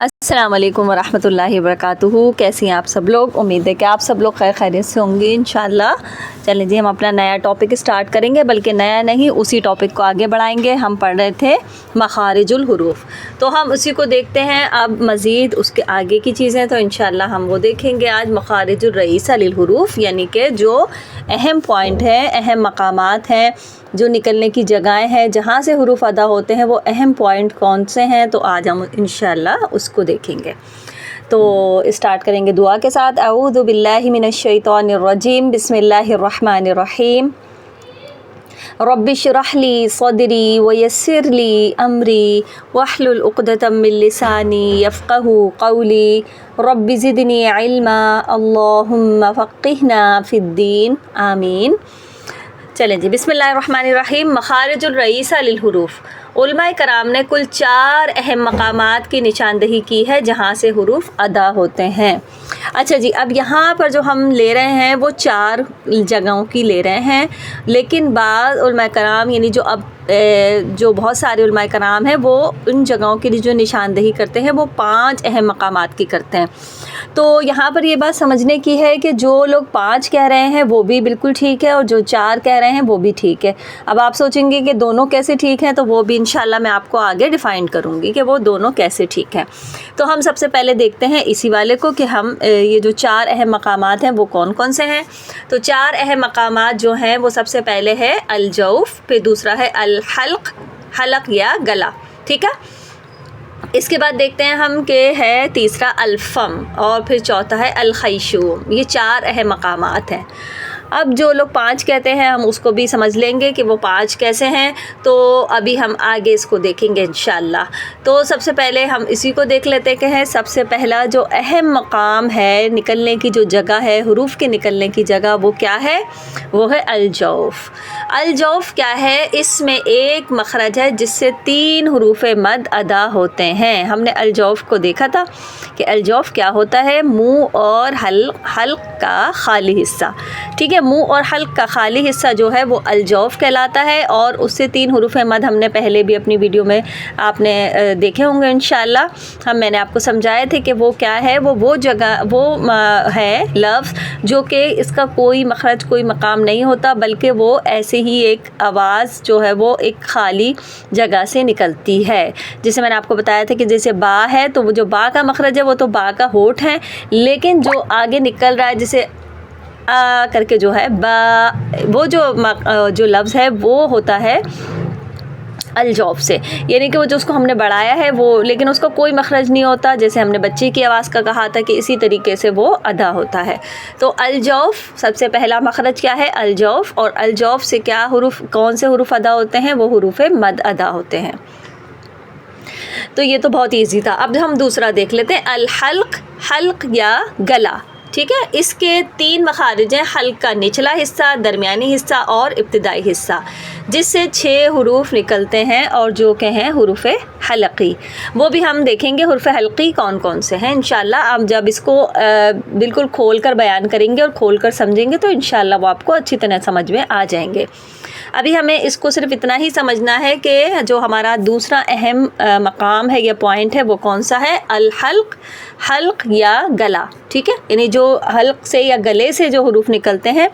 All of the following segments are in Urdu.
السلام علیکم ورحمۃ اللہ وبرکاتہ۔ کیسی ہیں آپ سب لوگ؟ امید ہے کہ آپ سب لوگ خیر خیریت سے ہوں گے انشاءاللہ۔ چلیں جی، ہم اپنا نیا ٹاپک اسٹارٹ کریں گے، بلکہ نیا نہیں، اسی ٹاپک کو آگے بڑھائیں گے۔ ہم پڑھ رہے تھے مخارج الحروف، تو ہم اسی کو دیکھتے ہیں اب مزید اس کے آگے کی چیزیں تو انشاءاللہ ہم وہ دیکھیں گے آج۔ مخارج الرئیسہ للحروف، یعنی کہ جو اہم پوائنٹ ہے، اہم مقامات ہیں، جو نکلنے کی جگہیں ہیں جہاں سے حروف ادا ہوتے ہیں، وہ اہم پوائنٹ کون سے ہیں، تو آج ہم انشاءاللہ اس کو دیکھیں گے۔ تو اسٹارٹ کریں گے دعا کے ساتھ۔ اعوذ باللہ من الشیطان الرجیم، بسم اللہ الرحمن الرحیم۔ رب اشرح لی صدری ویسر لی امری واحلل عقدۃ من لسانی یفقہوا قولی رب زدنی علما اللہم فقہنا فی الدین آمین۔ چلیں جی، بسم اللہ الرحمن الرحیم۔ مخارج الرئیسہ للحروف، علماء کرام نے کل 4 اہم مقامات کی نشاندہی کی ہے جہاں سے حروف ادا ہوتے ہیں۔ اچھا جی، اب یہاں پر جو ہم لے رہے ہیں وہ 4 جگہوں کی لے رہے ہیں، لیکن بعض علماء کرام، یعنی جو بہت سارے علماء کرام ہیں، وہ ان جگہوں کی جو نشاندہی کرتے ہیں وہ 5 اہم مقامات کی کرتے ہیں۔ تو یہاں پر یہ بات سمجھنے کی ہے کہ جو لوگ 5 کہہ رہے ہیں وہ بھی بالکل ٹھیک ہے، اور جو 4 کہہ رہے ہیں وہ بھی ٹھیک ہے۔ اب آپ سوچیں گے کہ دونوں کیسے ٹھیک ہیں، تو وہ بھی انشاءاللہ میں آپ کو آگے ڈیفائن کروں گی کہ وہ دونوں کیسے ٹھیک ہیں۔ تو ہم سب سے پہلے دیکھتے ہیں اسی والے کو کہ ہم یہ جو 4 اہم مقامات ہیں وہ کون کون سے ہیں۔ تو 4 اہم مقامات جو ہیں وہ سب سے پہلے ہے الجوف، پھر دوسرا ہے الحلق، حلق یا گلا، ٹھیک ہے۔ اس کے بعد دیکھتے ہیں ہم کہ ہے تیسرا الفم، اور پھر چوتھا ہے الخیشوم۔ یہ 4 اہم مقامات ہیں۔ اب جو لوگ 5 کہتے ہیں ہم اس کو بھی سمجھ لیں گے کہ وہ 5 کیسے ہیں، تو ابھی ہم آگے اس کو دیکھیں گے انشاءاللہ۔ تو سب سے پہلے ہم اسی کو دیکھ لیتے کہ ہے سب سے پہلا جو اہم مقام ہے، نکلنے کی جو جگہ ہے، حروف کے نکلنے کی جگہ، وہ کیا ہے؟ وہ ہے الجوف۔ الجوف کیا ہے؟ اس میں ایک مخرج ہے جس سے 3 حروف مد ادا ہوتے ہیں۔ ہم نے الجوف کو دیکھا تھا کہ الجوف کیا ہوتا ہے؟ منہ اور حلق کا خالی حصہ، ٹھیک ہے۔ منہ اور حلق کا خالی حصہ جو ہے وہ الجوف کہلاتا ہے، اور اس سے 3 حروف مد ہم نے پہلے بھی اپنی ویڈیو میں آپ نے دیکھے ہوں گے انشاءاللہ۔ میں نے آپ کو سمجھائے تھے کہ وہ کیا ہے، وہ جگہ، وہ ہے لفظ جو کہ اس کا کوئی مخرج، کوئی مقام نہیں ہوتا، بلکہ وہ ایسے ہی ایک آواز جو ہے وہ ایک خالی جگہ سے نکلتی ہے۔ جیسے میں نے آپ کو بتایا تھا کہ جیسے با ہے، تو وہ جو با کا مخرج ہے وہ تو با کا ہونٹ ہے، لیکن جو آگے نکل رہا ہے جیسے آ کر کے جو ہے با، وہ جو لفظ ہے وہ ہوتا ہے الجوف سے، یعنی کہ وہ جو اس کو ہم نے بڑھایا ہے وہ، لیکن اس کا کوئی مخرج نہیں ہوتا، جیسے ہم نے بچے کی آواز کا کہا تھا کہ اسی طریقے سے وہ ادا ہوتا ہے۔ تو الجوف سب سے پہلا مخرج کیا ہے؟ الجوف۔ اور الجوف سے کیا حروف، کون سے حروف ادا ہوتے ہیں؟ وہ حروف مد ادا ہوتے ہیں۔ تو یہ تو بہت ایزی تھا۔ اب ہم دوسرا دیکھ لیتے ہیں الحلق، حلق یا گلا، ٹھیک ہے۔ اس کے 3 مخارج ہیں، حلق کا نچلا حصہ، درمیانی حصہ اور ابتدائی حصہ، جس سے 6 حروف نکلتے ہیں، اور جو کہ ہیں حروف حلقی۔ وہ بھی ہم دیکھیں گے حروف حلقی کون کون سے ہیں انشاءاللہ۔ ہم جب اس کو بالکل کھول کر بیان کریں گے اور کھول کر سمجھیں گے تو انشاءاللہ وہ آپ کو اچھی طرح سمجھ میں آ جائیں گے۔ ابھی ہمیں اس کو صرف اتنا ہی سمجھنا ہے کہ جو ہمارا دوسرا اہم مقام ہے یا پوائنٹ ہے وہ کون سا ہے؟ الحلق، حلق یا گلا، ٹھیک ہے۔ یعنی جو حلق سے یا گلے سے جو حروف نکلتے ہیں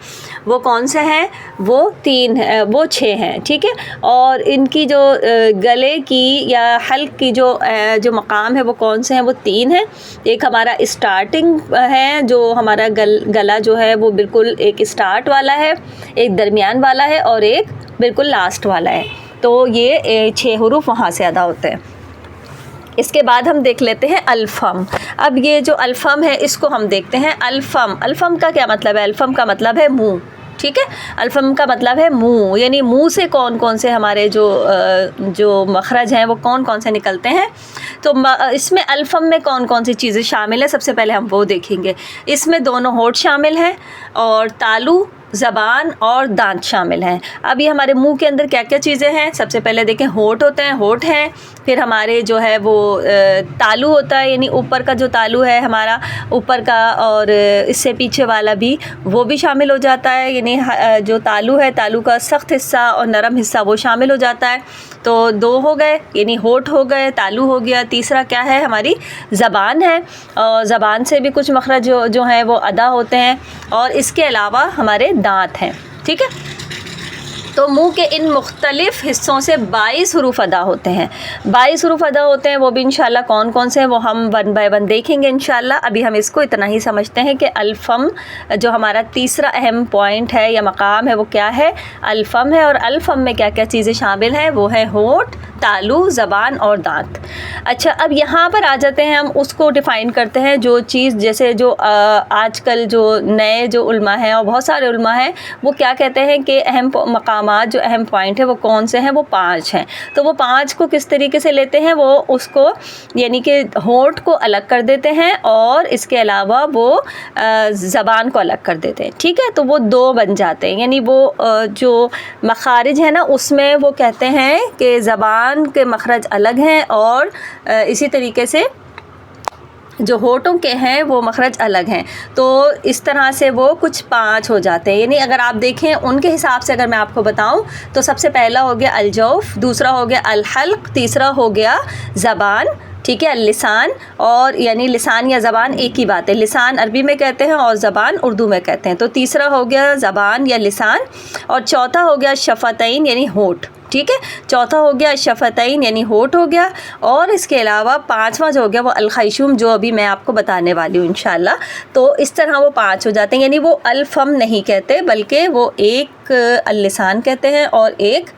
وہ کون سے ہیں؟ وہ 6 ہیں، ٹھیک ہے۔ اور ان کی جو گلے کی یا حلق کی جو مقام ہے وہ کون سے ہیں؟ وہ 3 ہیں۔ ایک ہمارا اسٹارٹنگ ہے، جو ہمارا گلا جو ہے وہ بالکل ایک اسٹارٹ والا ہے، ایک درمیان والا ہے، اور ایک بالکل لاسٹ والا ہے۔ تو یہ 6 حروف وہاں سے ادا ہوتے ہیں۔ اس کے بعد ہم دیکھ لیتے ہیں الفم۔ اب یہ جو الفم ہے اس کو ہم دیکھتے ہیں۔ الفم کا کیا مطلب ہے؟ الفم کا مطلب ہے منہ، ٹھیک ہے۔ الفم کا مطلب ہے منہ، یعنی منہ سے کون کون سے ہمارے جو مخرج ہیں وہ کون کون سے نکلتے ہیں۔ تو اس میں الفم میں کون کون سی چیزیں شامل ہیں، سب سے پہلے ہم وہ دیکھیں گے۔ اس میں دونوں ہونٹ شامل ہیں، اور تالو، زبان اور دانت شامل ہیں۔ اب یہ ہمارے منہ کے اندر کیا کیا چیزیں ہیں؟ سب سے پہلے دیکھیں، ہونٹ ہوتے ہیں، ہونٹ ہیں، پھر ہمارے جو ہے وہ تالو ہوتا ہے، یعنی اوپر کا جو تالو ہے ہمارا اوپر کا، اور اس سے پیچھے والا بھی وہ بھی شامل ہو جاتا ہے، یعنی جو تالو ہے، تالو کا سخت حصہ اور نرم حصہ وہ شامل ہو جاتا ہے۔ تو 2 ہو گئے، یعنی ہونٹ ہو گئے، تالو ہو گیا، تیسرا کیا ہے ہماری زبان ہے، اور زبان سے بھی کچھ مخرج جو ہیں وہ ادا ہوتے ہیں، اور اس کے علاوہ ہمارے دانت ہیں، ٹھیک ہے۔ تو منہ کے ان مختلف حصوں سے 22 حروف ادا ہوتے ہیں، 22 حروف ادا ہوتے ہیں، وہ بھی انشاءاللہ کون کون سے ہیں وہ ہم 1 بائی 1 دیکھیں گے انشاءاللہ۔ ابھی ہم اس کو اتنا ہی سمجھتے ہیں کہ الفم جو ہمارا تیسرا اہم پوائنٹ ہے یا مقام ہے وہ کیا ہے، الفم ہے، اور الفم میں کیا کیا چیزیں شامل ہیں، وہ ہے ہونٹ، تالو، زبان اور دانت۔ اچھا، اب یہاں پر آ جاتے ہیں، ہم اس کو ڈیفائن کرتے ہیں، جو چیز جیسے جو آج کل جو نئے جو علماء ہیں اور بہت سارے علماء ہیں وہ کیا کہتے ہیں کہ اہم مقامات جو اہم پوائنٹ ہے وہ کون سے ہیں، وہ 5 ہیں۔ تو وہ 5 کو کس طریقے سے لیتے ہیں، وہ اس کو یعنی کہ ہونٹ کو الگ کر دیتے ہیں، اور اس کے علاوہ وہ زبان کو الگ کر دیتے ہیں، ٹھیک ہے۔ تو وہ 2 بن جاتے ہیں، یعنی وہ جو مخارج ہیں نا اس میں وہ کہتے ہیں کہ زبان کے مخرج الگ ہیں، اور اسی طریقے سے جو ہونٹوں کے ہیں وہ مخرج الگ ہیں، تو اس طرح سے وہ کچھ 5 ہو جاتے ہیں۔ یعنی اگر آپ دیکھیں ان کے حساب سے اگر میں آپ کو بتاؤں تو سب سے پہلا ہو گیا الجوف، دوسرا ہو گیا الحلق، تیسرا ہو گیا زبان، ٹھیک ہے، اللسان، اور یعنی لسان یا زبان ایک ہی بات ہے، لسان عربی میں کہتے ہیں اور زبان اردو میں کہتے ہیں، تو تیسرا ہو گیا زبان یا لسان، اور چوتھا ہو گیا شفتین یعنی ہونٹ، ٹھیک ہے، چوتھا ہو گیا شفتین یعنی ہونٹ ہو گیا، اور اس کے علاوہ 5واں جو ہو گیا وہ الخیشوم، جو ابھی میں آپ کو بتانے والی ہوں انشاءاللہ۔ تو اس طرح وہ 5 ہو جاتے ہیں، یعنی وہ الفم نہیں کہتے بلکہ وہ ایک اللسان کہتے ہیں اور ایک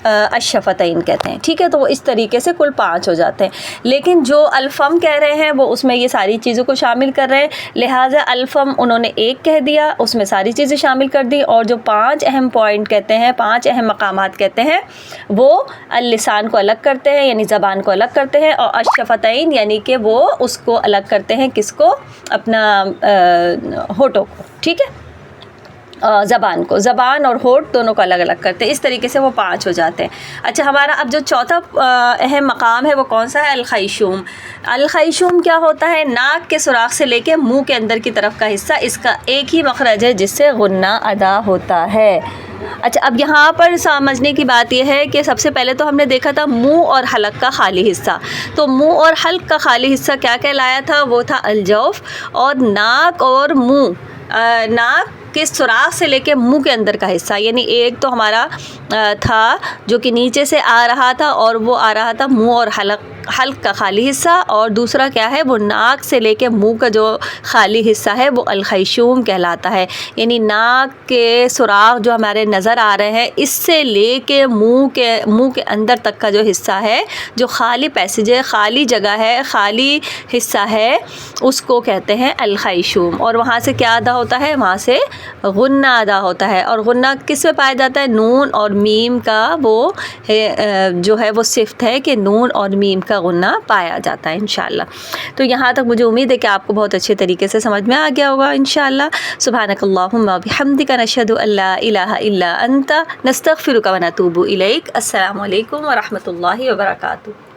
الشفتین کہتے ہیں، ٹھیک ہے۔ تو وہ اس طریقے سے کل 5 ہو جاتے ہیں، لیکن جو الفم کہہ رہے ہیں وہ اس میں یہ ساری چیزوں کو شامل کر رہے ہیں، لہٰذا الفم انہوں نے ایک کہہ دیا، اس میں ساری چیزیں شامل کر دی، اور جو 5 اہم پوائنٹ کہتے ہیں، 5 اہم مقامات کہتے ہیں، وہ اللسان کو الگ کرتے ہیں یعنی زبان کو الگ کرتے ہیں، اور الشفتین یعنی کہ وہ اس کو الگ کرتے ہیں، کس کو، اپنا ہونٹوں کو، ٹھیک ہے، زبان کو، زبان اور ہونٹ دونوں کو الگ الگ کرتے ہیں، اس طریقے سے وہ 5 ہو جاتے ہیں۔ اچھا، ہمارا اب جو چوتھا اہم مقام ہے وہ کون سا ہے، الخیشوم۔ الخیشوم کیا ہوتا ہے، ناک کے سوراخ سے لے کے منہ کے اندر کی طرف کا حصہ، اس کا ایک ہی مخرج ہے جس سے غنہ ادا ہوتا ہے۔ اچھا، اب یہاں پر سمجھنے کی بات یہ ہے کہ سب سے پہلے تو ہم نے دیکھا تھا منہ اور حلق کا خالی حصہ، تو منہ اور حلق کا خالی حصہ کیا کہلایا تھا، وہ تھا الجوف، اور ناک اور منہ، ناک کے سوراخ سے لے کے منہ کے اندر کا حصہ، یعنی ایک تو ہمارا تھا جو کہ نیچے سے آ رہا تھا، اور وہ آ رہا تھا منہ اور حلق کا خالی حصہ، اور دوسرا کیا ہے، وہ ناک سے لے کے منہ کا جو خالی حصہ ہے وہ الخیشوم کہلاتا ہے، یعنی ناک کے سوراخ جو ہمارے نظر آ رہے ہیں اس سے لے کے منہ کے اندر تک کا جو حصہ ہے، جو خالی پیسیج ہے، خالی جگہ ہے، خالی حصہ ہے، اس کو کہتے ہیں الخیشوم، اور وہاں سے کیا ادا ہوتا ہے، وہاں سے غنہ ادا ہوتا ہے، اور غنہ کس میں پایا جاتا ہے، نون اور میم کا، وہ جو ہے وہ صفت ہے کہ نون اور میم کا غنہ پایا جاتا ہے انشاءاللہ۔ تو یہاں تک مجھے امید ہے کہ آپ کو بہت اچھے طریقے سے سمجھ میں آ گیا ہوگا انشاءاللہ۔ سبحانک اللہم و بحمدک، نشہد ان لا الہ الا انت، نستغفرک و نتوب الیک۔ السلام علیکم و رحمۃ اللہ وبرکاتہ۔